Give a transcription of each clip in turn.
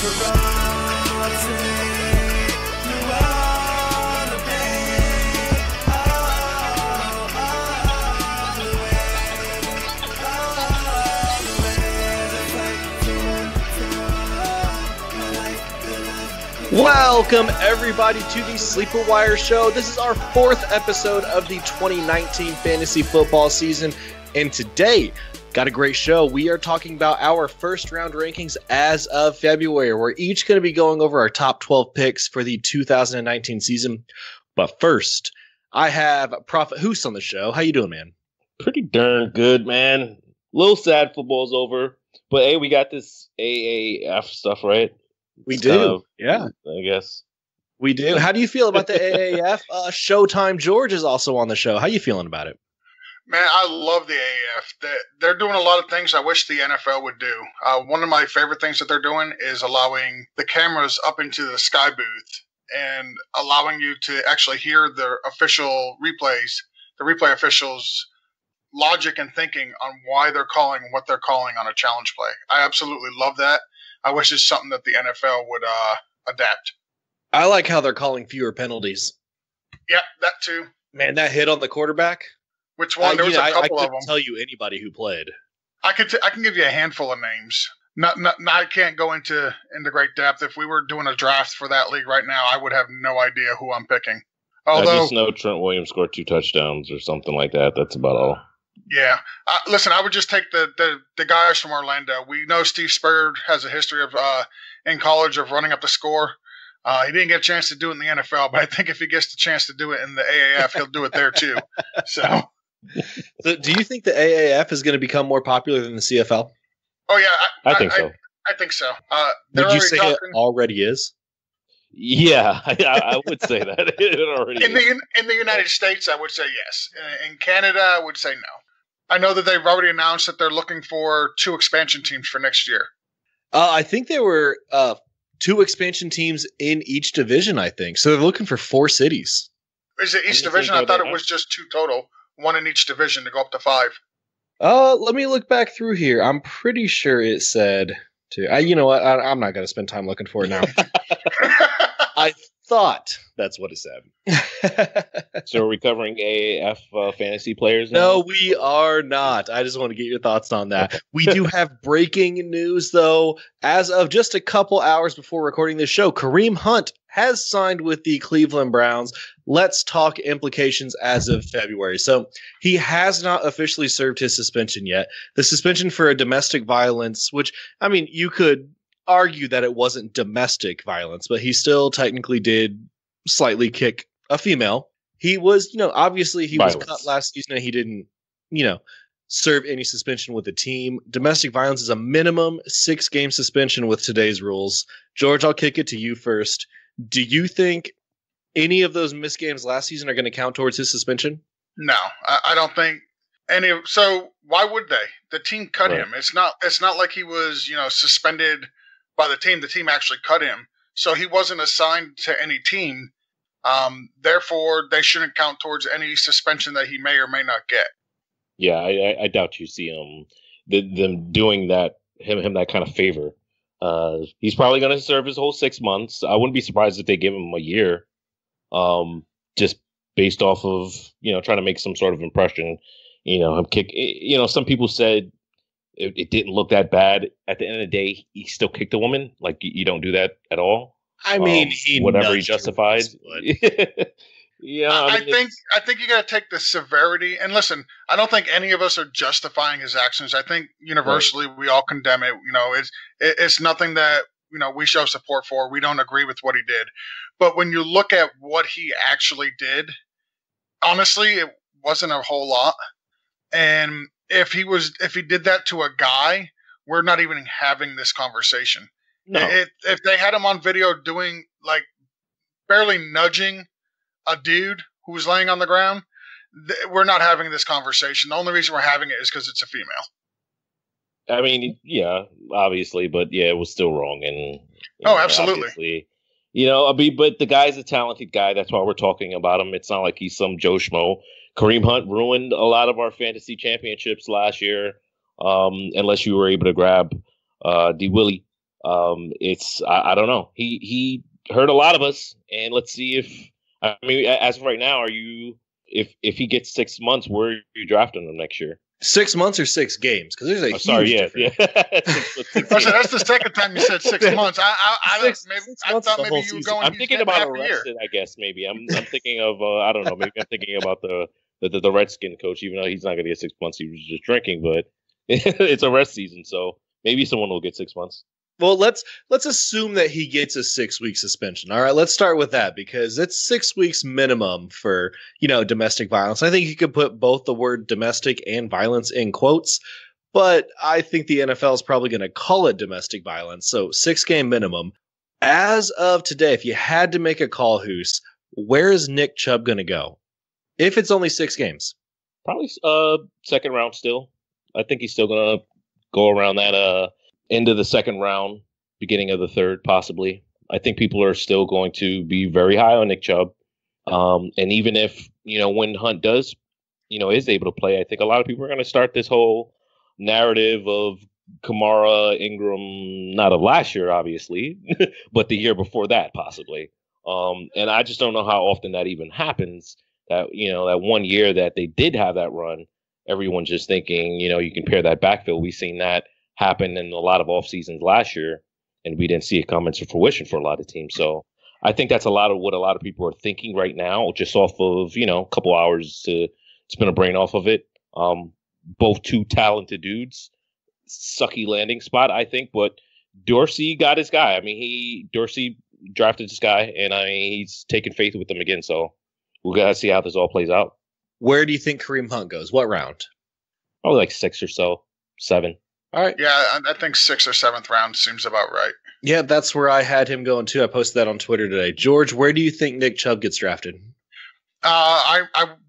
Welcome, everybody, to the Sleeper Wire Show. This is our fourth episode of the 2019 fantasy football season, and today, got a great show. We are talking about our first-round rankings as of February. We're each going to be going over our top 12 picks for the 2019 season. But first, I have Prophet Hoos on the show. How you doing, man? Pretty darn good, man. A little sad football's over, but hey, we got this AAF stuff, right? We do, yeah. I guess we do. How do you feel about the AAF? Showtime George is also on the show. How you feeling about it? Man, I love the AAF. They're doing a lot of things I wish the NFL would do. One of my favorite things that they're doing is allowing the cameras up into the sky booth and allowing you to actually hear the official replays, the replay officials' logic and thinking on why they're calling what they're calling on a challenge play. I absolutely love that. I wish it's something that the NFL would adapt. I like how they're calling fewer penalties. Yeah, that too. Man, that hit on the quarterback. Which one? There was a couple of them. I couldn't tell you anybody who played. I can give you a handful of names. I can't go into great depth. If we were doing a draft for that league right now, I would have no idea who I'm picking. Although, I just know Trent Williams scored 2 touchdowns or something like that. That's about all. Yeah. Listen, I would just take the guys from Orlando. We know Steve Spurrier has a history of in college of running up the score. He didn't get a chance to do it in the NFL, but I think if he gets the chance to do it in the AAF, he'll do it there too. So do you think the AAF is going to become more popular than the CFL? Oh, yeah. I think so. I think so. Would you say it already is? Yeah, I would say that. It already in the United States, I would say yes. In Canada, I would say no. I know that they've already announced that they're looking for 2 expansion teams for next year. I think there were 2 expansion teams in each division, I think. So they're looking for 4 cities. Is it each division? I thought it was just 2 total. 1 in each division to go up to 5. Let me look back through here. I'm pretty sure it said 2. You know what? I'm not going to spend time looking for it now. I thought that's what it said. So are we covering AAF fantasy players now? No, we are not. I just want to get your thoughts on that. We do have breaking news, though. As of just a couple hours before recording this show, Kareem Hunt has signed with the Cleveland Browns. Let's talk implications as of February. So he has not officially served his suspension yet. The suspension for a domestic violence, which, I mean, you could argue that it wasn't domestic violence, but he still technically did slightly kick a female. He was, obviously he was cut last season and he didn't, serve any suspension with the team. Domestic violence is a minimum 6-game suspension with today's rules. George, I'll kick it to you first. Do you think any of those missed games last season are going to count towards his suspension? No, I don't think any of. So why would they? The team cut him. It's not like he was, suspended by the team. The team actually cut him. So he wasn't assigned to any team. Therefore, they shouldn't count towards any suspension that he may or may not get. Yeah, I doubt you see them doing that, him that kind of favor. He's probably going to serve his whole 6 months. I wouldn't be surprised if they give him a year, just based off of, trying to make some sort of impression. Him kick. Some people said it didn't look that bad. At the end of the day, he still kicked a woman. Like, you don't do that at all. I mean, whatever he justified. Yeah, I think you got to take the severity. And listen, I don't think any of us are justifying his actions. I think universally we all condemn it. It's nothing that we show support for. We don't agree with what he did. But when you look at what he actually did, honestly, it wasn't a whole lot. And if he did that to a guy, we're not even having this conversation. No. If they had him on video doing, like, barely nudging a dude who was laying on the ground, we're not having this conversation. The only reason we're having it is because it's a female. I mean, yeah, obviously, but yeah, it was still wrong. And absolutely. But the guy's a talented guy. That's why we're talking about him. It's not like he's some Joe Schmo. Kareem Hunt ruined a lot of our fantasy championships last year, unless you were able to grab D. Willie. I don't know. He hurt a lot of us, and let's see if as of right now, if he gets 6 months, where are you drafting him next year? 6 months or 6 games? Because there's a huge difference. Yeah. That's the second time you said 6 months. I thought maybe you were going. I'm thinking about arrested. I guess maybe I'm thinking of I don't know. Maybe I'm thinking about the Redskin coach, even though he's not going to get 6 months. He was just drinking, but it's arrest season, so maybe someone will get 6 months. Well, let's assume that he gets a 6-week suspension. All right, let's start with that because it's 6 weeks minimum for, domestic violence. I think you could put both the word domestic and violence in quotes, but I think the NFL is probably going to call it domestic violence. So 6-game minimum. As of today, if you had to make a call, Hoos, where is Nick Chubb going to go? If it's only 6 games. Probably second round still. I think he's still going to go around that end of the second round, beginning of the third, possibly. I think people are still going to be very high on Nick Chubb. And even if, when Hunt does, is able to play, I think a lot of people are going to start this whole narrative of Kamara, Ingram, not of last year, obviously, but the year before that, possibly. And I just don't know how often that even happens. That, that 1 year that they did have that run, everyone's just thinking, you compare that backfield. We've seen that happen in a lot of off seasons last year, and we didn't see it come into fruition for a lot of teams. So I think that's a lot of what a lot of people are thinking right now, just off of, a couple hours to spin a brain off of it. Both two talented dudes, sucky landing spot, I think, but Dorsey got his guy. I mean, Dorsey drafted this guy, and he's taken faith with him again. So we'll gotta see how this all plays out. Where do you think Kareem Hunt goes? What round? Probably like 6 or so, 7. All right. Yeah, I think 6th or 7th round seems about right. Yeah, that's where I had him going too. I posted that on Twitter today. George, where do you think Nick Chubb gets drafted? I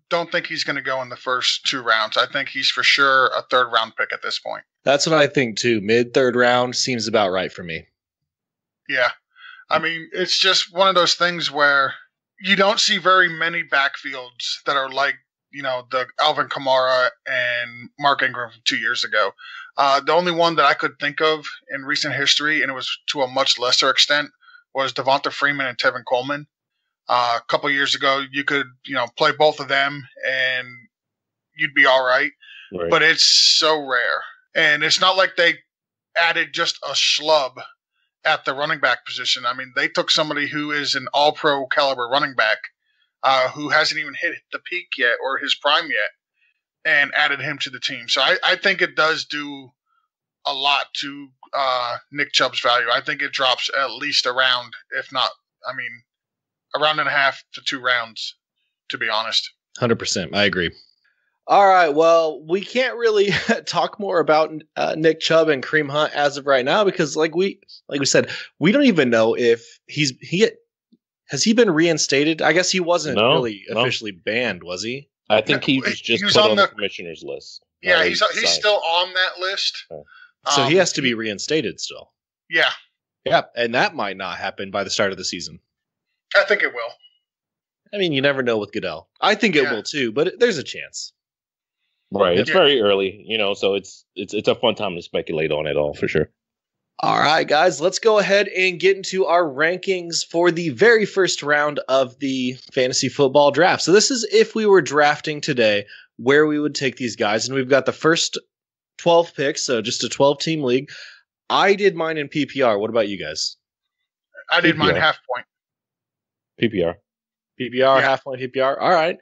don't think he's going to go in the first 2 rounds. I think he's for sure a 3rd round pick at this point. That's what I think too. Mid-3rd round seems about right for me. Yeah. I mean, it's just one of those things where you don't see very many backfields that are like, the Alvin Kamara and Mark Ingram from 2 years ago. The only one that I could think of in recent history, and it was to a much lesser extent, was Devonta Freeman and Tevin Coleman. A couple years ago, you could, play both of them and you'd be all right. But it's so rare. And it's not like they added just a schlub at the running back position. I mean, they took somebody who is an all-pro caliber running back who hasn't even hit the peak yet or his prime yet, and added him to the team. So I think it does do a lot to Nick Chubb's value. I think it drops at least a round, if not, a round and a half to 2 rounds, to be honest. 100%. I agree. All right. Well, we can't really talk more about Nick Chubb and Kareem Hunt as of right now because, like we said, we don't even know if has he been reinstated. I guess he wasn't really officially banned, was he? I think he was just put on the commissioner's list. Yeah, he's still on that list. So he has to be reinstated still. Yeah. Yeah, and that might not happen by the start of the season. I think it will. I mean, you never know with Goodell. I think it will too, but there's a chance. Right. It's very early, so it's a fun time to speculate on it all for sure. All right, guys, let's go ahead and get into our rankings for the very first round of the fantasy football draft. So this is if we were drafting today, where we would take these guys. And we've got the first 12 picks, so just a 12-team league. I did mine in PPR. What about you guys? I did mine half point. PPR, half point PPR. All right.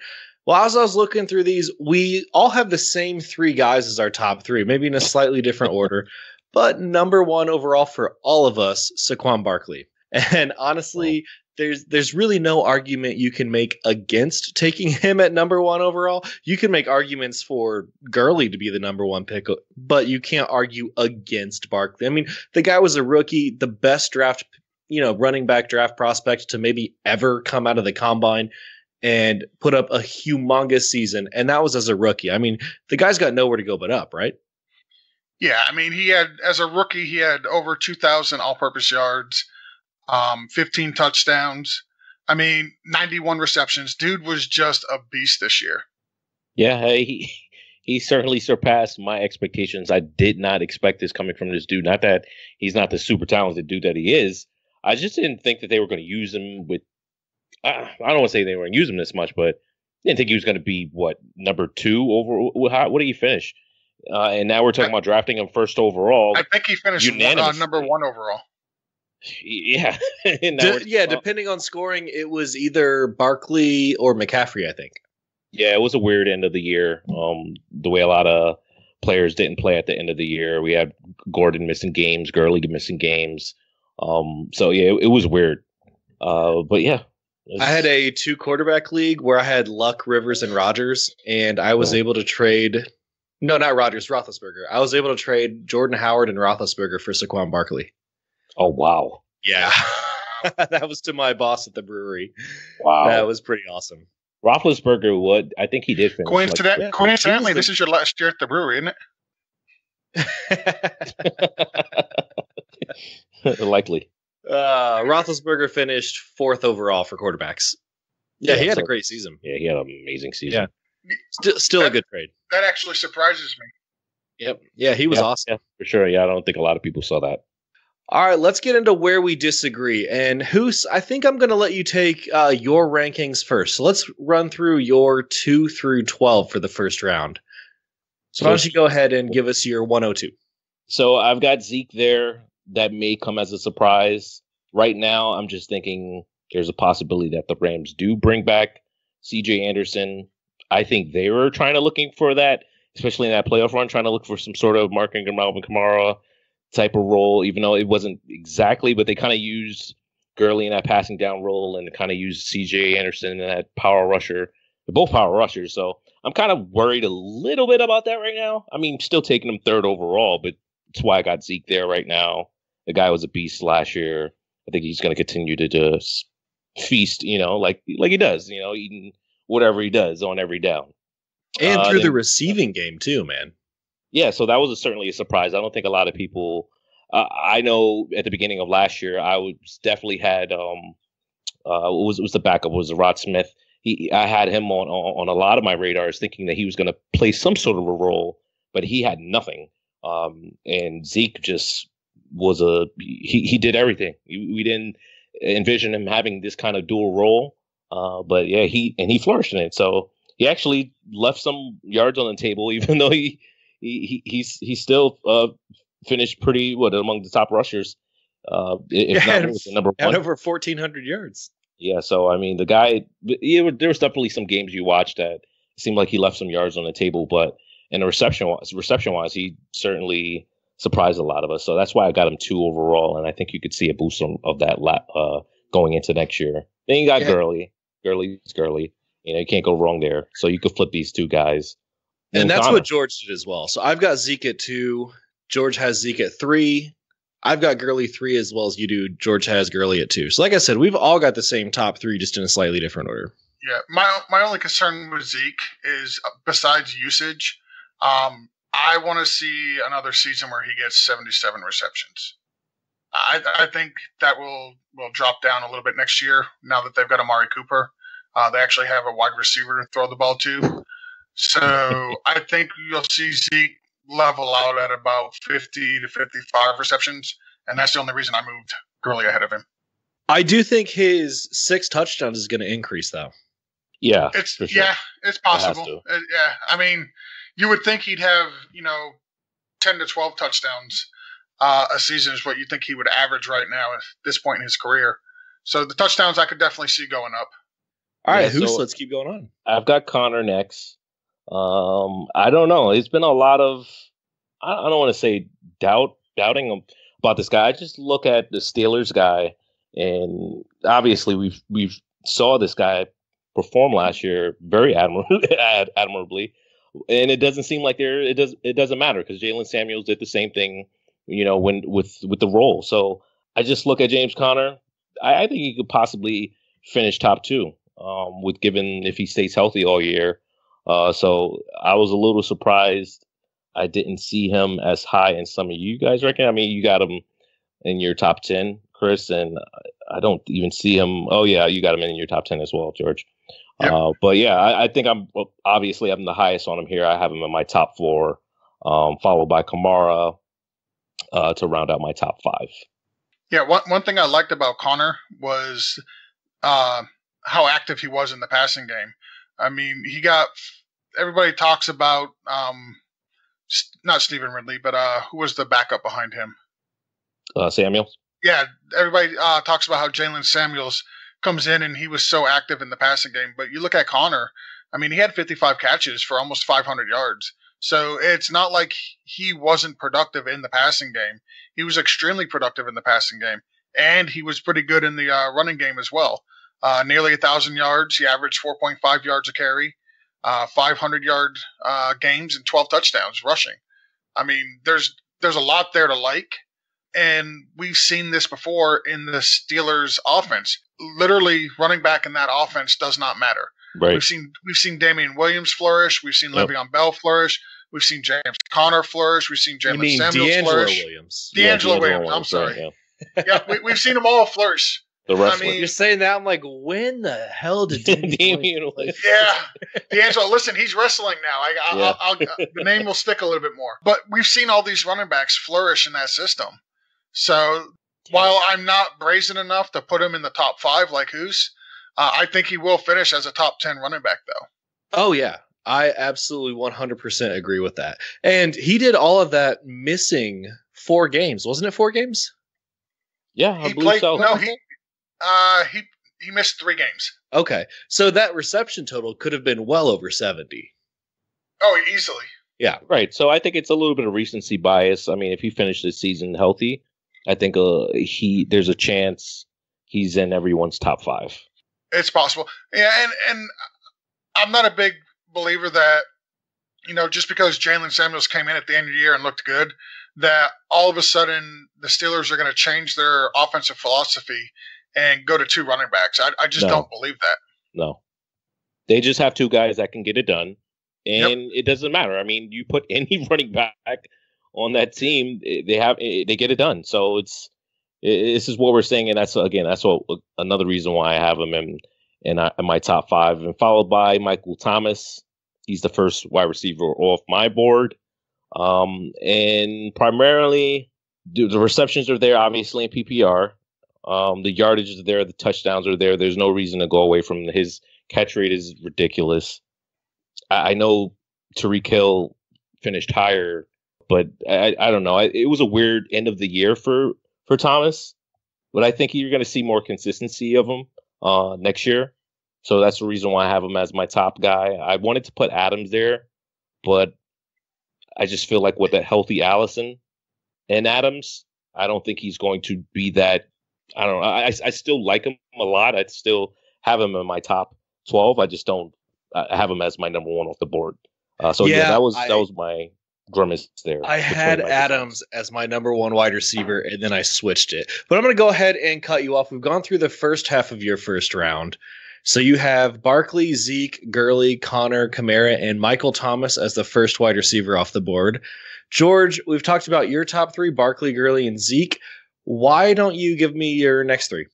Well, as I was looking through these, we all have the same 3 guys as our top 3, maybe in a slightly different order. But number 1 overall for all of us, Saquon Barkley. And honestly, there's really no argument you can make against taking him at number 1 overall. You can make arguments for Gurley to be the number 1 pick, but you can't argue against Barkley. I mean, the guy was a rookie, the best draft, running back draft prospect to maybe ever come out of the combine and put up a humongous season. And that was as a rookie. I mean, the guy's got nowhere to go but up, right? Yeah, I mean, as a rookie, he had over 2,000 all-purpose yards, 15 touchdowns. 91 receptions. Dude was just a beast this year. Yeah, he certainly surpassed my expectations. I did not expect this coming from this dude. Not that he's not the super talented dude that he is. I just didn't think that they were going to use him with. I don't want to say they were going to use him this much, but I didn't think he was going to be number 2 over. What did he finish? And now we're talking about drafting him first overall. I think he finished number 1 overall. Yeah, depending on scoring, it was either Barkley or McCaffrey, I think. Yeah, it was a weird end of the year. The way a lot of players didn't play at the end of the year. We had Gordon missing games, Gurley missing games. So yeah, it was weird. But yeah. I had a 2 quarterback league where I had Luck, Rivers, and Rodgers, and I was able to trade. No, not Rodgers, Roethlisberger. I was able to trade Jordan Howard and Roethlisberger for Saquon Barkley. Oh wow! Yeah, that was to my boss at the brewery. Wow, that was pretty awesome. Roethlisberger, I think he did finish. Coincidentally, this is your last year at the brewery, isn't it? Likely. Roethlisberger finished 4th overall for quarterbacks. Yeah, he had a great season. Yeah, he had an amazing season. Yeah, still a good trade. That actually surprises me. Yep. Yeah, he was awesome. Yeah, for sure. Yeah, I don't think a lot of people saw that. All right, let's get into where we disagree. And I think I'm going to let you take your rankings first. So let's run through your 2 through 12 for the first round. So why don't you go ahead and give us your 102? So I've got Zeke there. That may come as a surprise. Right now, I'm just thinking there's a possibility that the Rams do bring back C.J. Anderson. I think they were looking for that, especially in that playoff run, trying to look for some sort of marking Melvin Kamara type of role, even though it wasn't exactly, but they kind of used Gurley in that passing down role and kind of used C.J. Anderson in that power rusher. They're both power rushers, so I'm kind of worried a little bit about that right now. I mean, still taking him 3rd overall, but that's why I got Zeke there right now. The guy was a beast last year. I think he's going to continue to just feast, like he does, eating whatever he does on every down. And through the receiving game too, man. Yeah, so that was certainly a surprise. I don't think a lot of people. I know at the beginning of last year, I was definitely had was the backup was Rod Smith. I had him on a lot of my radars, thinking that he was going to play some sort of a role, but he had nothing. And Zeke just was he did everything. We didn't envision him having this kind of dual role, but yeah, he flourished in it. So he actually left some yards on the table, even though he still finished pretty among the top rushers. If not the number 1, had over 1,400 yards. Yeah, so I mean, the guy. There was definitely some games you watched that seemed like he left some yards on the table, but in the reception wise, he certainly surprised a lot of us. So that's why I got him 2 overall, and I think you could see a boost of that going into next year. Then you got Gurley. Gurley's Gurley. You can't go wrong there. So you could flip these 2 guys. And that's what George did as well. So I've got Zeke at 2. George has Zeke at 3. I've got Gurley 3 as well as you do. George has Gurley at 2. So like I said, we've all got the same top 3, just in a slightly different order. Yeah, my only concern with Zeke is, besides usage, I want to see another season where he gets 77 receptions. I think that will drop down a little bit next year now that they've got Amari Cooper. They actually have a wide receiver to throw the ball to. So I think you'll see Zeke level out at about 50 to 55 receptions, and that's the only reason I moved Gurley ahead of him. I do think his 6 touchdowns is going to increase, though. Yeah, it's possible. Yeah, I mean, you would think he'd have 10 to 12 touchdowns a season is what you think he would average right now at this point in his career. So the touchdowns I could definitely see going up. All right, let's keep going on. I've got Connor next. I don't know. It's been a lot of, I don't want to say doubting about this guy. I just look at the Steelers guy, and obviously we've saw this guy perform last year very admirably, and it doesn't seem like it doesn't matter because Jalen Samuels did the same thing, when with the role. So I just look at James Conner. I think he could possibly finish top 2, given if he stays healthy all year. So I was a little surprised I didn't see him as high in some of you guys reckon. I mean, you got him in your top 10, Chris, and I don't even see him. Oh yeah, you got him in your top 10 as well, George. Yep. But yeah, I think I'm the highest on him here. I have him in my top 4, followed by Kamara to round out my top 5. Yeah, one thing I liked about Connor was how active he was in the passing game. I mean, everybody talks about not Stephen Ridley, but who was the backup behind him? Samuels. Yeah, everybody talks about how Jalen Samuels comes in and he was so active in the passing game. But you look at Connor, I mean, he had 55 catches for almost 500 yards. So it's not like he wasn't productive in the passing game. He was extremely productive in the passing game. And he was pretty good in the running game as well. Nearly 1,000 yards. He averaged 4.5 yards a carry, 500-yard games, and 12 touchdowns rushing. I mean, there's a lot there to like. And we've seen this before in the Steelers' offense. Literally, running back in that offense does not matter. Right. We've seen Damian Williams flourish. We've seen Le'Veon Bell flourish. We've seen James Conner flourish. We've seen Jalen Samuels flourish. D'Angelo Williams. I'm sorry. Yeah, we've seen them all flourish. The wrestler. I mean, you're saying that, I'm like, when the hell did Damian Williams? Yeah, D'Angelo. Listen, he's wrestling now. The name will stick a little bit more. But we've seen all these running backs flourish in that system. So while I'm not brazen enough to put him in the top 5 like Hoos, I think he will finish as a top 10 running back, though. Oh, yeah. I absolutely 100% agree with that. And he did all of that missing 4 games. Wasn't it 4 games? Yeah, I believe so. No, he missed 3 games. Okay. So that reception total could have been well over 70. Oh, easily. Yeah, right. So I think it's a little bit of recency bias. I mean, if he finished this season healthy, I think there's a chance he's in everyone's top 5. It's possible. Yeah, and I'm not a big believer that, just because Jalen Samuels came in at the end of the year and looked good, that all of a sudden the Steelers are going to change their offensive philosophy and go to 2 running backs. I just don't believe that. No. They just have 2 guys that can get it done, and it doesn't matter. I mean, you put any running back on that team, they get it done. So this is what we're saying, and that's another reason why I have him in my top 5, and followed by Michael Thomas. He's the first wide receiver off my board, and primarily the receptions are there, obviously in PPR. The yardage is there, the touchdowns are there. There's no reason to go away from his catch rate is ridiculous. I know Tyreek Hill finished higher, but I don't know. It was a weird end of the year for Thomas, but I think you're going to see more consistency of him next year. So that's the reason why I have him as my top guy. I wanted to put Adams there, but I just feel like with a healthy Allison and Adams, I don't think he's going to be that. I don't know. I still like him a lot. I'd still have him in my top 12. I just don't have him as my number 1 off the board. That was my grimace there. I had Adams as my number 1 wide receiver, and then I switched it. But I'm going to go ahead and cut you off. We've gone through the first half of your first round. So you have Barkley, Zeke, Gurley, Connor, Kamara, and Michael Thomas as the first wide receiver off the board. George, we've talked about your top 3, Barkley, Gurley, and Zeke. Why don't you give me your next 3?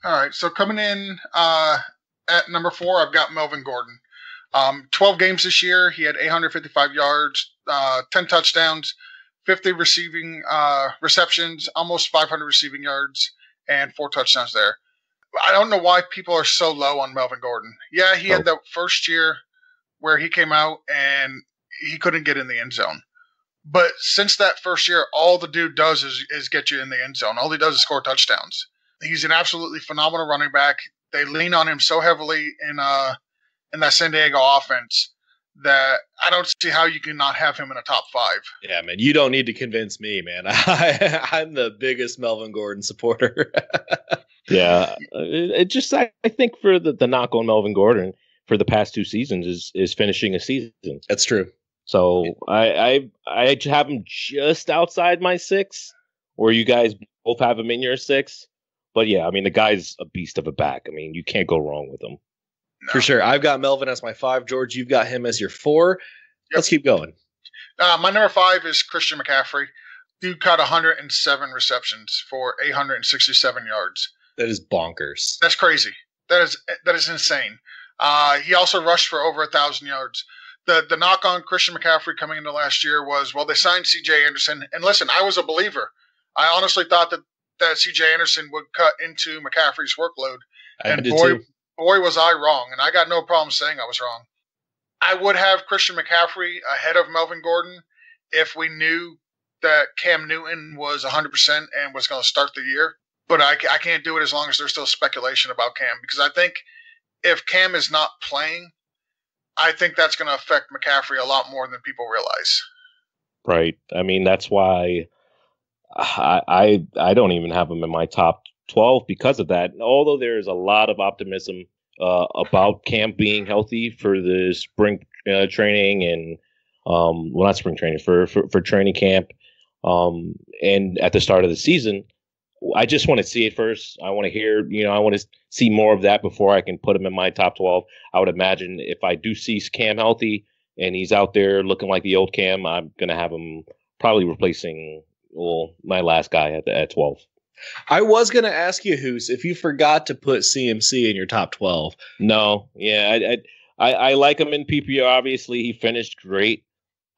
All right. So coming in at number 4, I've got Melvin Gordon. 12 games this year. He had 855 yards, 10 touchdowns, 50 receiving receptions, almost 500 receiving yards, and 4 touchdowns there. I don't know why people are so low on Melvin Gordon. Yeah, he had that first year where he came out and he couldn't get in the end zone. But since that first year, all the dude does is get you in the end zone. All he does is score touchdowns. He's an absolutely phenomenal running back. They lean on him so heavily in that San Diego offense that I don't see how you can not have him in a top 5. Yeah, man, you don't need to convince me, man. I'm the biggest Melvin Gordon supporter. Yeah, I think for the knock on Melvin Gordon for the past 2 seasons is finishing a season. That's true. So I have him just outside my 6, or you guys both have him in your 6. But yeah, I mean, the guy's a beast of a back. I mean, you can't go wrong with him. No. For sure. I've got Melvin as my 5. George, you've got him as your 4. Yep. Let's keep going. My number 5 is Christian McCaffrey. Dude caught 107 receptions for 867 yards. That is bonkers. That's crazy. That is insane. He also rushed for over 1,000 yards. The knock on Christian McCaffrey coming into last year was, well, they signed C.J. Anderson. And listen, I was a believer. I honestly thought that C.J. Anderson would cut into McCaffrey's workload. And boy, was I wrong. And I got no problem saying I was wrong. I would have Christian McCaffrey ahead of Melvin Gordon if we knew that Cam Newton was 100% and was going to start the year. But I can't do it as long as there's still speculation about Cam, because I think if Cam is not playing, I think that's going to affect McCaffrey a lot more than people realize. Right. I mean, that's why I don't even have him in my top 12 because of that. Although there is a lot of optimism about Cam being healthy for the spring training and well, not spring training, for training camp and at the start of the season. I just want to see it first. I want to hear, I want to see more of that before I can put him in my top 12. I would imagine if I do see Cam healthy and he's out there looking like the old Cam, I'm going to have him probably replacing my last guy at 12. I was going to ask you, Hoos, if you forgot to put CMC in your top 12. No. Yeah, I like him in PPR. Obviously, he finished great.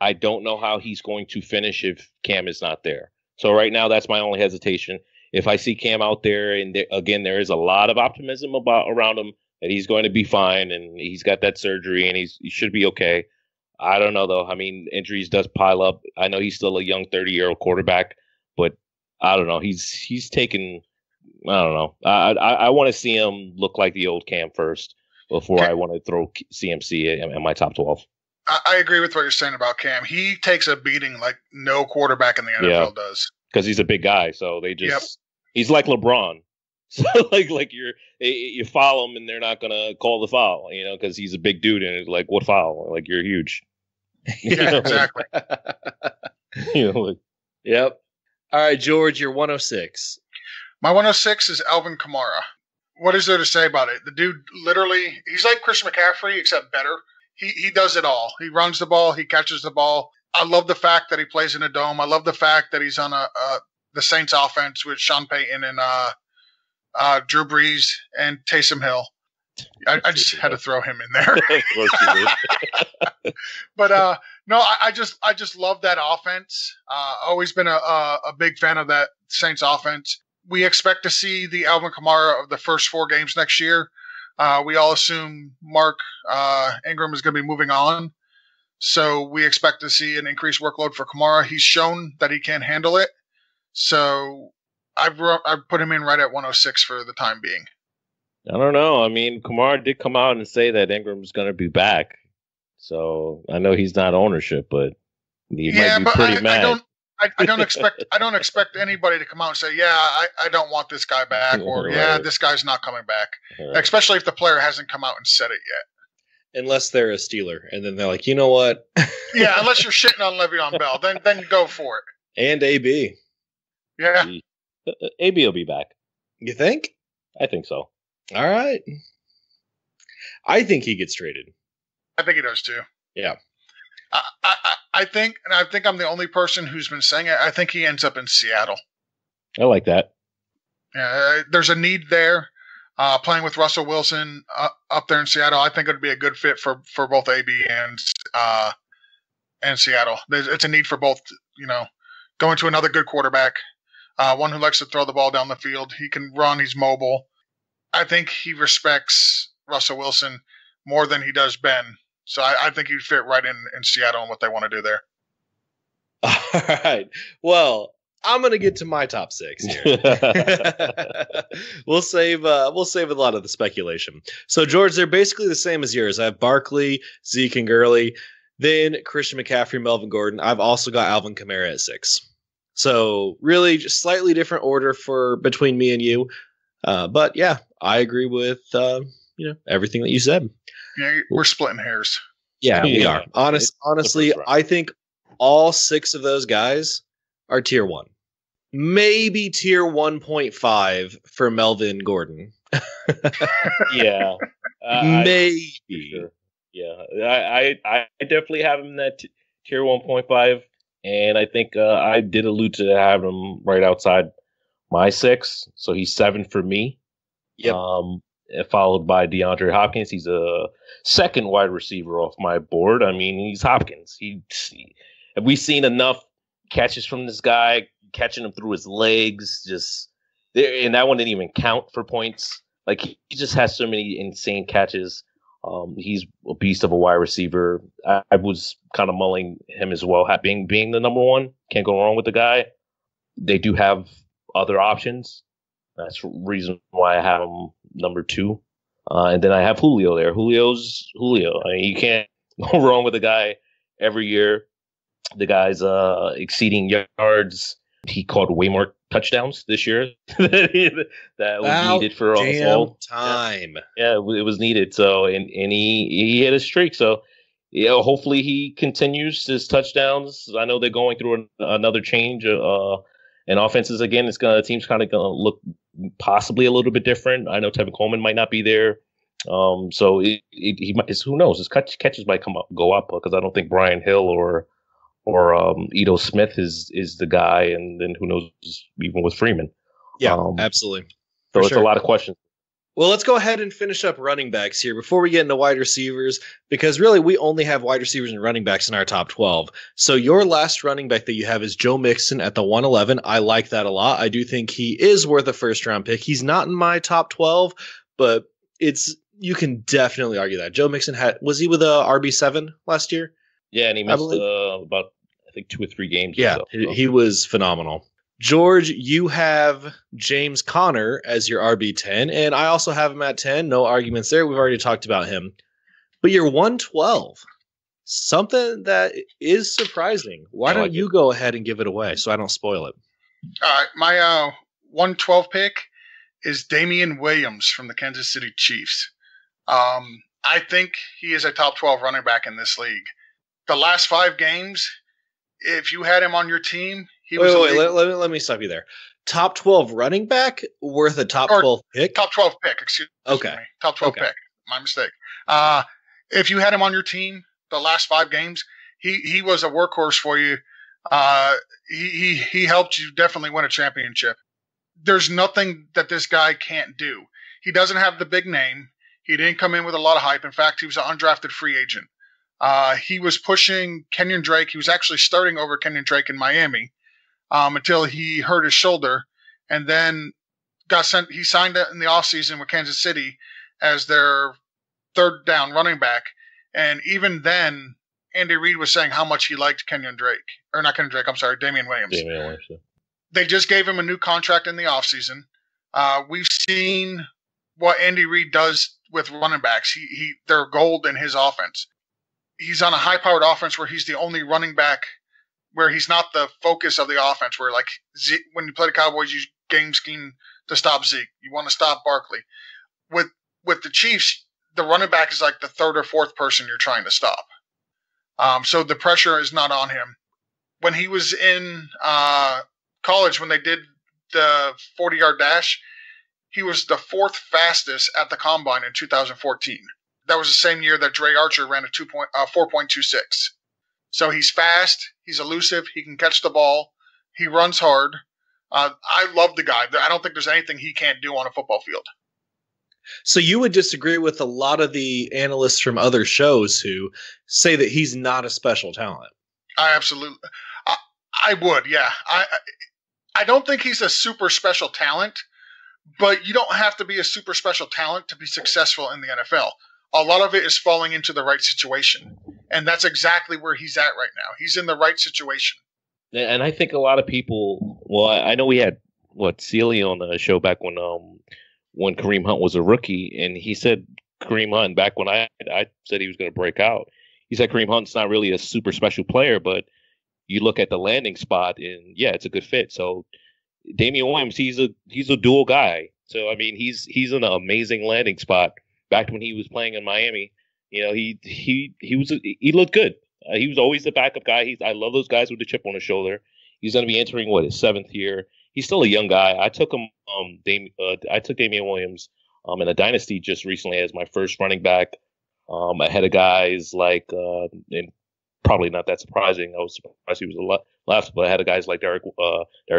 I don't know how he's going to finish if Cam is not there. So right now, that's my only hesitation. If I see Cam out there, and again, there is a lot of optimism around him that he's going to be fine, and he's got that surgery, and he should be okay. I don't know, though. I mean, injuries does pile up. I know he's still a young 30-year-old quarterback, but I don't know. He's taken. I don't know. I want to see him look like the old Cam first before I want to throw CMC in my top 12. I agree with what you're saying about Cam. He takes a beating like no quarterback in the NFL does. Because he's a big guy, so they just he's like LeBron. So like you foul him and they're not gonna call the foul, because he's a big dude and it's like, what foul? Like, you're huge. Yeah, exactly. Yep. All right, George, you're 106. My 106 is Alvin Kamara. What is there to say about it? The dude literally, he's like Christian McCaffrey except better. He does it all. He runs the ball. He catches the ball. I love the fact that he plays in a dome. I love the fact that he's on the Saints offense with Sean Payton and Drew Brees and Taysom Hill. I just had to throw him in there. But no, I just love that offense. Always been a big fan of that Saints offense. We expect to see the Alvin Kamara of the first 4 games next year. We all assume Mark Ingram is going to be moving on. So we expect to see an increased workload for Kamara. He's shown that he can handle it. So I've put him in right at 106 for the time being. I don't know. I mean, Kamara did come out and say that Ingram's going to be back. So I know he's not ownership, but he might be pretty mad. I don't expect anybody to come out and say, I don't want this guy back, or this guy's not coming back. Right. Especially if the player hasn't come out and said it yet. Unless they're a Steeler, and then they're like, you know what? Yeah, unless you're shitting on Le'Veon Bell, then go for it. And AB. Yeah. AB will be back. You think? I think so. All right. I think he gets traded. I think he does too. Yeah. I think I'm the only person who's been saying it. I think he ends up in Seattle. I like that. Yeah, there's a need there. Playing with Russell Wilson up there in Seattle, I think it would be a good fit for both AB and Seattle. It's a need for both. Going to another good quarterback, one who likes to throw the ball down the field. He can run. He's mobile. I think he respects Russell Wilson more than he does Ben. So I think he'd fit right in Seattle and what they want to do there. All right. Well, I'm going to get to my top 6 here. We'll save a lot of the speculation. So, George, they're basically the same as yours. I have Barkley, Zeke, and Gurley. Then Christian McCaffrey, Melvin Gordon. I've also got Alvin Kamara at 6. So, really, just slightly different order between me and you. But yeah, I agree with everything that you said. Yeah, we're splitting hairs. Yeah, we are. Honestly, I think all 6 of those guys are tier 1. Maybe tier 1.5 for Melvin Gordon. Yeah. Maybe. Sure. Yeah. I definitely have him in that tier 1.5. And I think I did allude to having him right outside my 6. So he's 7 for me. Yep. followed by DeAndre Hopkins. He's a second wide receiver off my board. I mean, he's Hopkins. Have we seen enough catches from this guy, catching him through his legs? And that one didn't even count for points. Like, he just has so many insane catches. He's a beast of a wide receiver. I was kind of mulling him as well, being the number one. Can't go wrong with the guy. They do have other options. That's the reason why I have him number 2. And then I have Julio there. Julio's Julio. I mean, you can't go wrong with the guy every year. The guy's exceeding yards. He caught way more touchdowns this year that was needed for us all. Time. Yeah, it was needed. So and he hit a streak. So yeah, hopefully he continues his touchdowns. I know they're going through another change in offenses again. The team's kind of gonna look possibly a little bit different. I know Tevin Coleman might not be there. So he might, who knows? His catches might go up because I don't think Brian Hill or Ito Smith is the guy, and then who knows, even with Freeman. Yeah, absolutely. So it's a lot of questions. Well, let's go ahead and finish up running backs here before we get into wide receivers, because really we only have wide receivers and running backs in our top 12. So your last running back that you have is Joe Mixon at the 111. I like that a lot. I do think he is worth a first-round pick. He's not in my top 12, but you can definitely argue that. Joe Mixon was he with a RB7 last year? Yeah, and he missed about, I think, 2 or 3 games. Yeah, he was phenomenal. George, you have James Conner as your RB10, and I also have him at 10. No arguments there. We've already talked about him. But you're 112. Something that is surprising. Why don't you go ahead and give it away so I don't spoil it? All right. My 112 pick is Damian Williams from the Kansas City Chiefs. I think he is a top 12 running back in this league. The last 5 games, if you had him on your team, he was. Let me stop you there. Top 12 running back worth a top 12 pick? Top 12 pick, excuse me. Top 12 pick. My mistake. If you had him on your team the last 5 games, he was a workhorse for you. He helped you definitely win a championship. There's nothing that this guy can't do. He doesn't have the big name. He didn't come in with a lot of hype. In fact, he was an undrafted free agent. He was pushing Kenyon Drake. He was actually starting over Kenyon Drake in Miami until he hurt his shoulder, and then got sent. He signed in the offseason with Kansas City as their third down running back. And even then, Andy Reid was saying how much he liked Damian Williams. They just gave him a new contract in the offseason. We've seen what Andy Reid does with running backs. They're gold in his offense. He's on a high-powered offense where he's the only running back where he's not the focus of the offense, where like when you play the Cowboys, you game scheme to stop Zeke. You want to stop Barkley. With the Chiefs, the running back is like the third or fourth person you're trying to stop. So the pressure is not on him. When he was in college, when they did the 40-yard dash, he was the 4th fastest at the combine in 2014. That was the same year that Dre Archer ran a 4.26. So he's fast, he's elusive, he can catch the ball, he runs hard. I love the guy. I don't think there's anything he can't do on a football field. So you would disagree with a lot of the analysts from other shows who say that he's not a special talent. I would, yeah. I don't think he's a super special talent, but you don't have to be a super special talent to be successful in the NFL. A lot of it is falling into the right situation. And that's exactly where he's at right now. He's in the right situation. And I think a lot of people, well, I know we had, Celia on the show back when Kareem Hunt was a rookie, and he said Kareem Hunt, back when I said he was going to break out, he said Kareem Hunt's not really a super special player, but you look at the landing spot, and yeah, it's a good fit. So Damian Williams, he's a dual guy. So, I mean, he's in an amazing landing spot. Back when he was playing in Miami, he looked good. He was always the backup guy. I love those guys with the chip on his shoulder. He's going to be entering his 7th year. He's still a young guy. I took him. I took Damian Williams in a dynasty just recently as my first running back. Ahead of guys like, and probably not that surprising. I was surprised he was a lot last, but ahead of guys like Derrick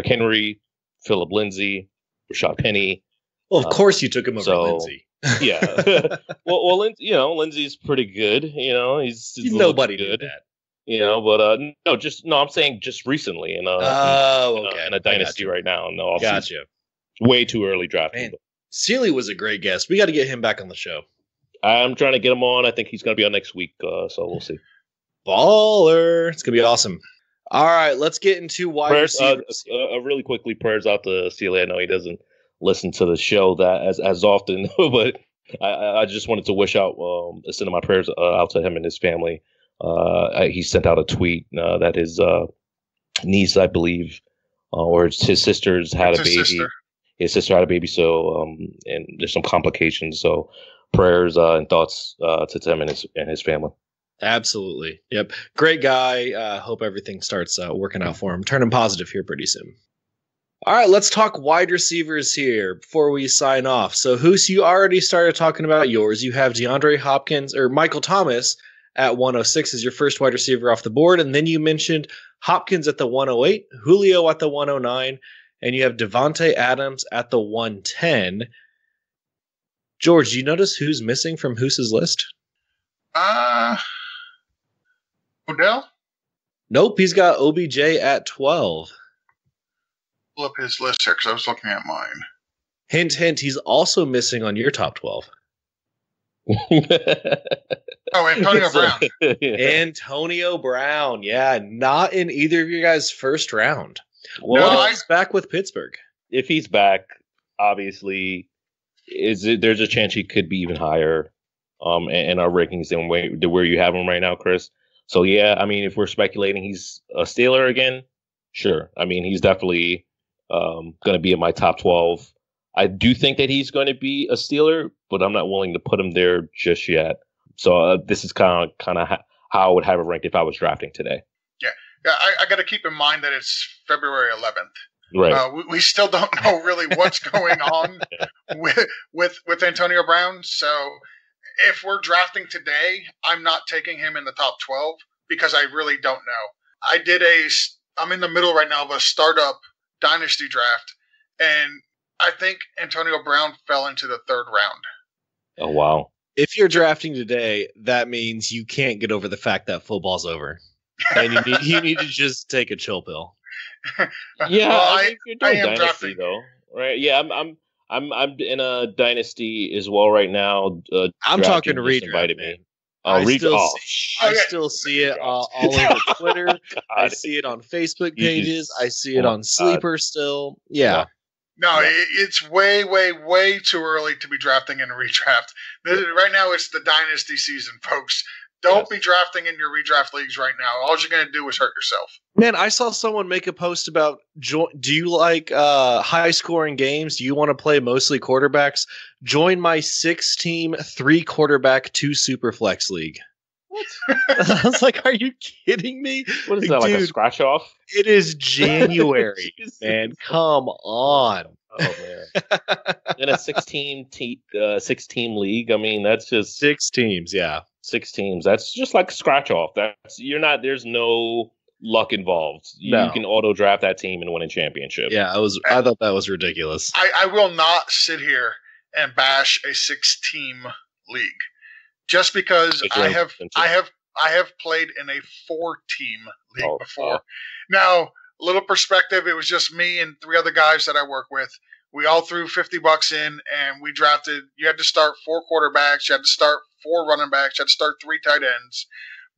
Henry, Phillip Lindsay, Rashad Penny. Well, of course you took him over Lindsay. Yeah. well, Lindsey's pretty good. He's Nobody good. did that. But no, I'm saying just recently in okay. in a dynasty right now in the offseason. Gotcha. Way too early drafting. Man, Sealy was a great guest. We got to get him back on the show. I'm trying to get him on. I think he's going to be on next week, so we'll see. Baller. It's going to be awesome. All right, let's get into wide receivers. Really quickly, prayers out to Sealy. I know he doesn't listen to the show that as often, but I just wanted to wish out, send my prayers out to him and his family. He sent out a tweet that his niece, I believe, or his sister's had a baby. His sister had a baby, so and there's some complications. So prayers and thoughts to him and his family. Absolutely. Yep. Great guy. Hope everything starts working out for him. Turning positive here pretty soon. All right, let's talk wide receivers here before we sign off. So, Hoos, you already started talking about yours. You have DeAndre Hopkins or Michael Thomas at 106 as your first wide receiver off the board. And then you mentioned Hopkins at the 108, Julio at the 109, and you have Devontae Adams at the 110. George, do you notice who's missing from Hoos's list? Odell? Nope, he's got OBJ at 12. Pull up his list here because I was looking at mine. Hint, hint, he's also missing on your top 12. Antonio Brown. Antonio Brown, yeah, not in either of you guys' first round. Well, what if he's back with Pittsburgh? If he's back, obviously, there's a chance he could be even higher in our rankings than where you have him right now, Chris. So, yeah, I mean, if we're speculating he's a Steeler again, sure. I mean, he's definitely going to be in my top 12. I do think that he's going to be a Steeler, but I'm not willing to put him there just yet. So this is kind of how I would have it ranked if I was drafting today. Yeah. I got to keep in mind that it's February 11th. Right. We still don't know really what's going on with Antonio Brown. So if we're drafting today, I'm not taking him in the top 12 because I really don't know. I'm in the middle right now of a startup dynasty draft, and I think Antonio Brown fell into the third round. Oh, wow. If you're drafting today, that means you can't get over the fact that football's over. And you need to just take a chill pill. Yeah, well, I you're doing dynasty drafting though, right? Yeah, I'm in a dynasty as well right now. I'm talking redraft. Invited me. I still see it all over Twitter. I see it on Facebook pages. I see it on Sleeper still. Yeah. No, it's way, way, way too early to be drafting in a redraft. Right now, it's the dynasty season, folks. Don't be drafting in your redraft leagues right now. All you're going to do is hurt yourself. Man, I saw someone make a post about, do you like high-scoring games? Do you want to play mostly quarterbacks? Join my 6-team, 3-quarterback, 2-superflex league. What? I was like, are you kidding me? What is that, like a scratch-off? It is January, man. Come on. Oh, man. In a 6-team league, I mean, that's just... 6 teams, yeah. 6 teams. That's just like scratch off. There's no luck involved. You can auto draft that team and win a championship. Yeah, I thought that was ridiculous. I will not sit here and bash a 6-team league just because I have played in a 4-team league before. Now, a little perspective, it was just me and 3 other guys that I work with. We all threw $50 in, and we drafted. You had to start 4 quarterbacks. You had to start 4 running backs. You had to start 3 tight ends.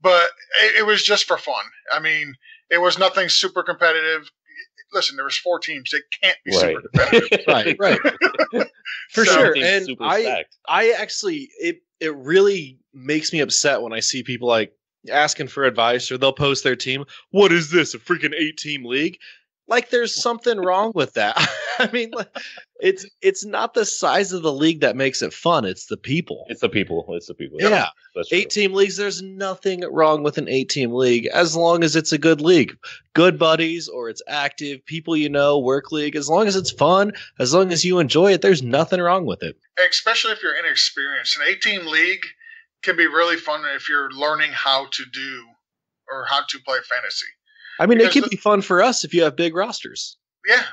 But it was just for fun. I mean, it was nothing super competitive. Listen, there was 4 teams. It can't be super competitive. right. For sure. And I actually, it really makes me upset when I see people like asking for advice, or they'll post their team. What is this? A freaking 8-team league? Like, there's something wrong with that. I mean, it's not the size of the league that makes it fun. It's the people. It's the people. Yeah. 8-team leagues, there's nothing wrong with an 8-team league as long as it's a good league. Good buddies, or it's active, people work league. As long as it's fun, as long as you enjoy it, there's nothing wrong with it. Especially if you're inexperienced. An 8-team league can be really fun if you're learning how to do or how to play fantasy. I mean, it can be fun for us if you have big rosters. Yeah,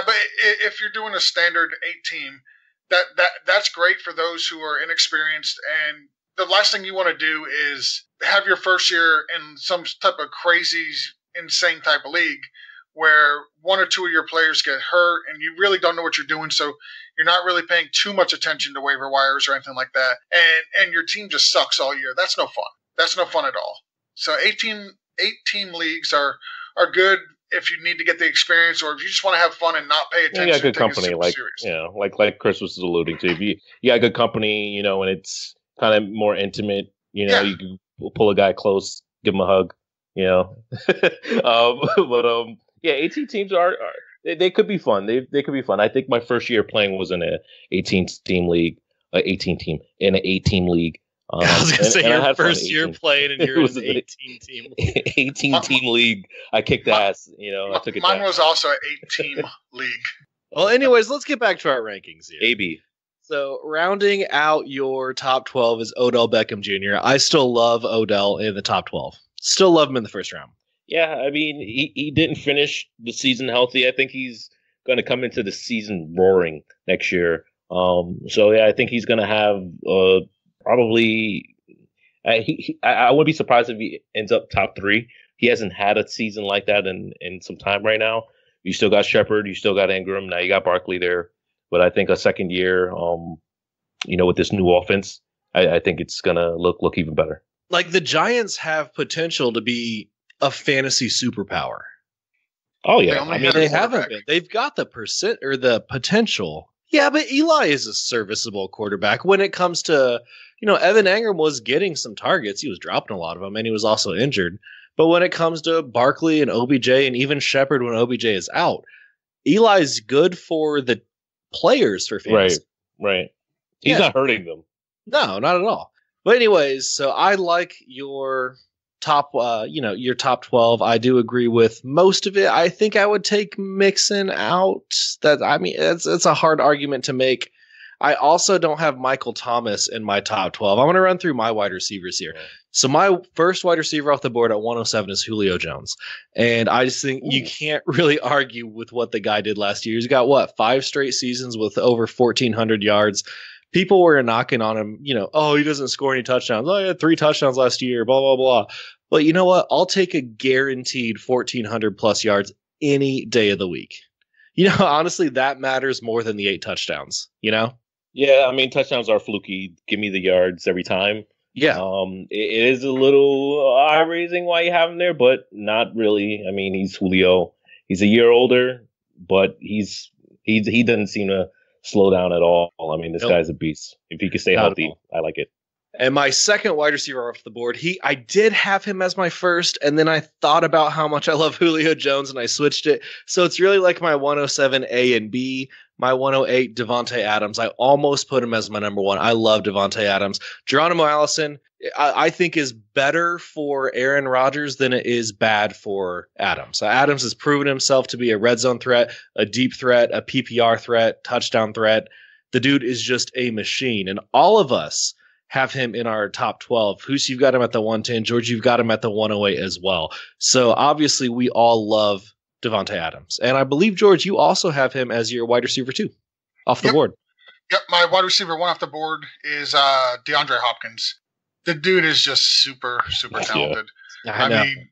but if you're doing a standard 8-team, that's great for those who are inexperienced. And the last thing you want to do is have your first year in some type of crazy, insane type of league where one or two of your players get hurt and you really don't know what you're doing. So you're not really paying too much attention to waiver wires or anything like that. And your team just sucks all year. That's no fun. That's no fun at all. So 8-team leagues are good if you need to get the experience, or if you just want to have fun and not pay attention. Yeah, good company, like Chris was alluding to. If you got good company, and it's kind of more intimate. You can pull a guy close, give him a hug. 18 teams they could be fun. They could be fun. I think my first year playing was in an 18-team league, in an 8-team league. I was going to say your first year playing and you're in an 18-team league. 18-team league. I kicked ass. I took it. Mine was also an 8-team league. Well, anyways, let's get back to our rankings here. AB. So rounding out your top 12 is Odell Beckham Jr. I still love Odell in the top 12. Still love him in the first round. Yeah, I mean, he didn't finish the season healthy. I think he's going to come into the season roaring next year. I think he's going to have probably. I wouldn't be surprised if he ends up top 3. He hasn't had a season like that in some time right now. You still got Shepard, you still got Ingram, now you got Barkley there. But I think a second year, with this new offense, I think it's going to look even better. Like the Giants have potential to be a fantasy superpower. Oh yeah, they haven't been. They've got the percent or the potential. Yeah, but Eli is a serviceable quarterback. When it comes to, Evan Engram was getting some targets. He was dropping a lot of them, and he was also injured. But when it comes to Barkley and OBJ and even Shepard when OBJ is out, Eli's good for the players for fantasy. Right. He's not hurting them. No, not at all. But anyways, so I like your top, your top 12. I do agree with most of it. I think I would take Mixon out. It's a hard argument to make. I also don't have Michael Thomas in my top 12. I'm going to run through my wide receivers here. So my first wide receiver off the board at 107 is Julio Jones. And I just think you can't really argue with what the guy did last year. He's got 5 straight seasons with over 1,400 yards. People were knocking on him, he doesn't score any touchdowns. Oh, he had 3 touchdowns last year, blah, blah, blah. But you know what? I'll take a guaranteed 1,400 plus yards any day of the week. Honestly, that matters more than the 8 touchdowns, Yeah, I mean, touchdowns are fluky. Give me the yards every time. Yeah. It is a little eye-raising why you have him there, but not really. I mean, he's Julio. He's a year older, but he doesn't seem to slow down at all. I mean, this guy's a beast. If he can stay healthy, I like it. And my second wide receiver off the board, I did have him as my first, and then I thought about how much I love Julio Jones, and I switched it. So it's really like my 107 A and B. My 108, Devontae Adams. I almost put him as my number 1. I love Devontae Adams. Geronimo Allison, I think, is better for Aaron Rodgers than it is bad for Adams. Adams has proven himself to be a red zone threat, a deep threat, a PPR threat, touchdown threat. The dude is just a machine. And all of us have him in our top 12. Hoos, you've got him at the 110. George, you've got him at the 108 as well. So obviously we all love Devontae Adams. And I believe, George, you also have him as your wide receiver 2 off the board. Yep, my wide receiver 1 off the board is DeAndre Hopkins. The dude is just super, super talented. I mean,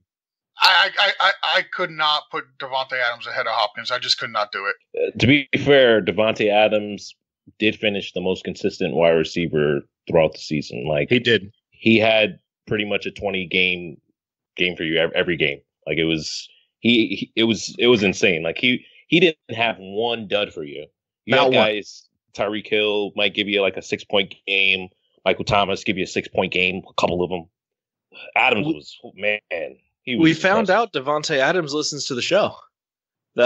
I could not put Devontae Adams ahead of Hopkins. I just could not do it. To be fair, Devontae Adams did finish the most consistent wide receiver throughout the season. Like he did. He had pretty much a 20 game for you every game. Like it was insane. Like he didn't have one dud for you. You had guys, Tyreek Hill might give you like a 6-point game. Michael Thomas give you a 6-point game. A couple of them. Adams was, man. We found out Devontae Adams listens to the show. Do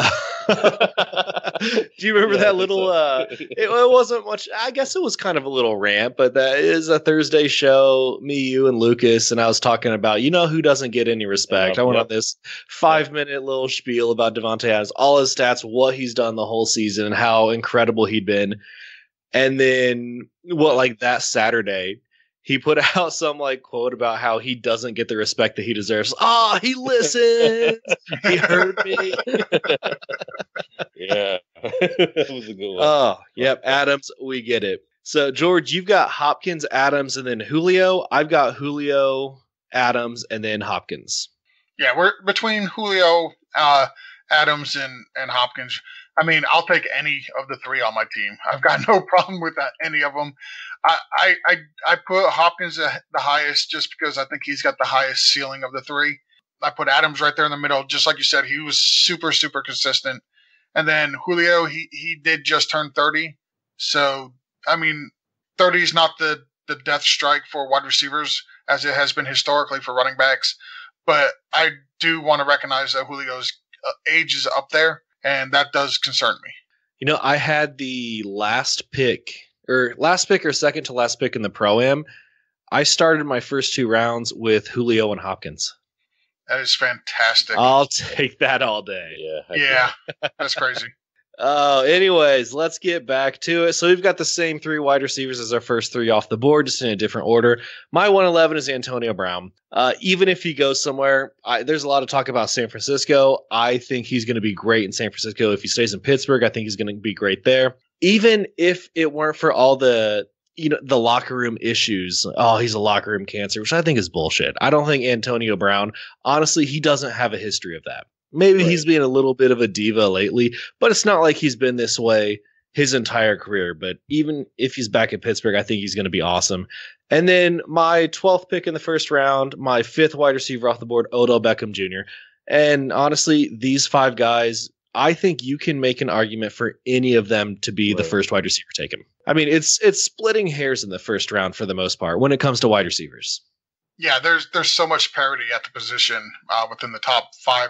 you remember that little it wasn't much, I guess it was kind of a little rant, but that is a Thursday show, me, you, and Lucas, and I was talking about who doesn't get any respect. I went on this 5-minute little spiel about Devontae Adams, all his stats, what he's done the whole season, and how incredible he'd been. And then that Saturday he put out some like quote about how he doesn't get the respect that he deserves. He listens. He heard me. Yeah, that was a good one. Oh, yep. Adams, we get it. So, George, you've got Hopkins, Adams, and then Julio. I've got Julio, Adams, and then Hopkins. Yeah, we're between Julio, Adams, and Hopkins. I mean, I'll take any of the three on my team. I've got no problem with any of them. I put Hopkins the highest just because I think he's got the highest ceiling of the three. I put Adams right there in the middle, just like you said. He was super, super consistent. And then Julio, he did just turn 30. So, I mean, 30 is not the death strike for wide receivers as it has been historically for running backs. But I do want to recognize that Julio's age is up there, and that does concern me. You know, I had the last pick or second to last pick in the Pro-Am. I started my first two rounds with Julio and Hopkins. That is fantastic. I'll take that all day. Yeah, that's crazy. Anyways, let's get back to it. So we've got the same three wide receivers as our first three off the board, just in a different order. My 111 is Antonio Brown. Even if he goes somewhere, there's a lot of talk about San Francisco. I think he's going to be great in San Francisco. If he stays in Pittsburgh, I think he's going to be great there. Even if it weren't for all the locker room issues. He's a locker room cancer, which I think is bullshit. I don't think Antonio Brown, honestly, he doesn't have a history of that. Maybe he's being a little bit of a diva lately, but it's not like he's been this way his entire career. But even if he's back in Pittsburgh, I think he's going to be awesome. And then my 12th pick in the first round, my fifth wide receiver off the board, Odell Beckham Jr. And honestly, these five guys, I think you can make an argument for any of them to be the first wide receiver taken. I mean, it's splitting hairs in the first round for the most part when it comes to wide receivers. Yeah, there's so much parity at the position within the top five.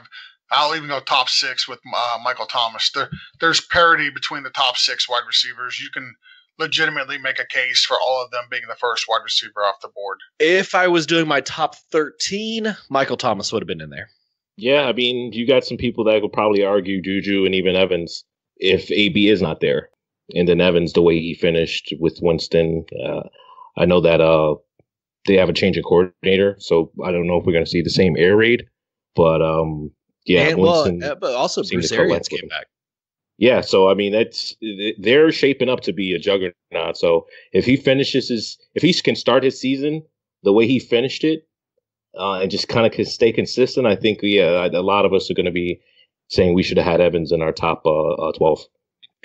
I'll even go top six with Michael Thomas. There's parity between the top six wide receivers. You can legitimately make a case for all of them being the first wide receiver off the board. If I was doing my top 13, Michael Thomas would have been in there. Yeah, I mean, you got some people that would probably argue Juju and even Evans if AB is not there. And then Evans, the way he finished with Winston, I know that they have a change in coordinator, so I don't know if we're going to see the same air raid. But yeah, but also Bruce Arians came back. Yeah, so I mean, they're shaping up to be a juggernaut. So if he can start his season the way he finished it, and just kind of stay consistent, I think a lot of us are going to be saying we should have had Evans in our top 12.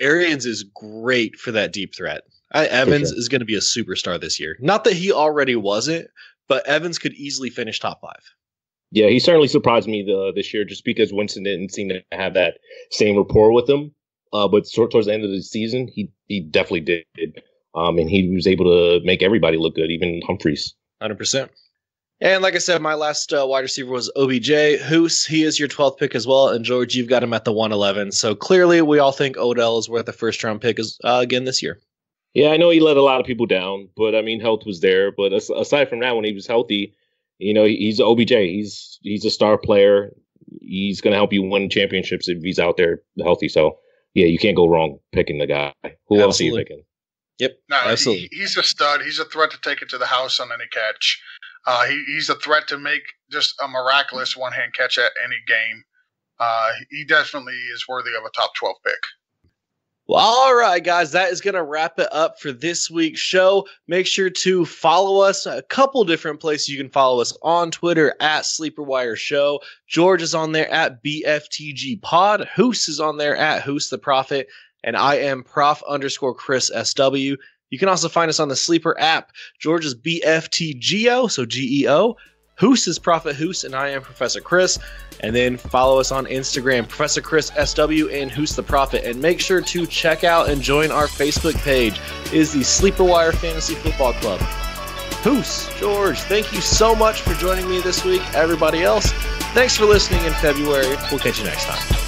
Arians is great for that deep threat. Evans is going to be a superstar this year. Not that he already wasn't, but Evans could easily finish top 5. Yeah, he certainly surprised me this year just because Winston didn't seem to have that same rapport with him. But towards the end of the season, he definitely did. And he was able to make everybody look good, even Humphreys. 100%. And like I said, my last wide receiver was OBJ. Hoos, he is your 12th pick as well. And George, you've got him at the 111. So clearly we all think Odell is worth a first-round pick again this year. Yeah, I know he let a lot of people down, but I mean, health was there. But aside from that, when he was healthy, he's OBJ. He's a star player. He's going to help you win championships if he's out there healthy. So, yeah, you can't go wrong picking the guy. Who else are you picking? Yep, no, absolutely. He's a stud. He's a threat to take it to the house on any catch. He's a threat to make just a miraculous one-hand catch at any game. He definitely is worthy of a top 12 pick. Well, all right, guys, that is going to wrap it up for this week's show. Make sure to follow us. A couple different places you can follow us on Twitter at Sleeperwire Show. George is on there at BFTG Pod. Hoos is on there at Hoos the Prophet. And I am Prof_Chris SW. You can also find us on the Sleeper app. George is BFTGO, so GEO. Hoos is Prophet Hoos, and I am Professor Chris. And then follow us on Instagram, Professor Chris SW and Hoos the Prophet. And make sure to check out and join our Facebook page. It is the Sleeper Wire Fantasy Football Club. Hoos, George, thank you so much for joining me this week. Everybody else, thanks for listening in February. We'll catch you next time.